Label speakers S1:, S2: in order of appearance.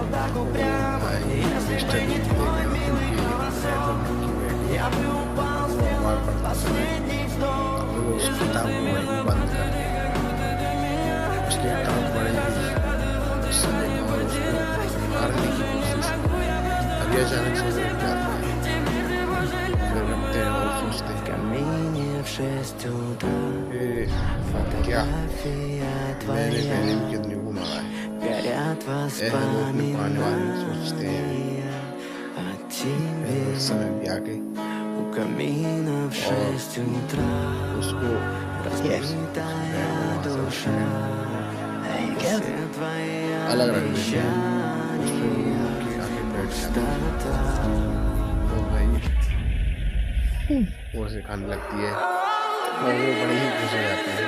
S1: भाई स्टडी देखना उनकी और पढ़ते समय वो उस किताब को वहीं बंद कर दिया। उसकी किताब पढ़ेगी उस समय और उसको मारने की कोशिश की। अभी अचानक से वो रुक जाता है, फिर रखते हैं और सोचते हैं कि क्या मैंने पहले भी कितनी को मारा है। ऐसे वो अपने पुराने बारे में सोचते हैं, फिर उस समय भी आ गए और उसको अलग रख देते हैं, उस पे वो उनके आगे बैठ जाता है और भाई वो उसे खाने लगती है और वो बड़े ही खुश हो जाते हैं।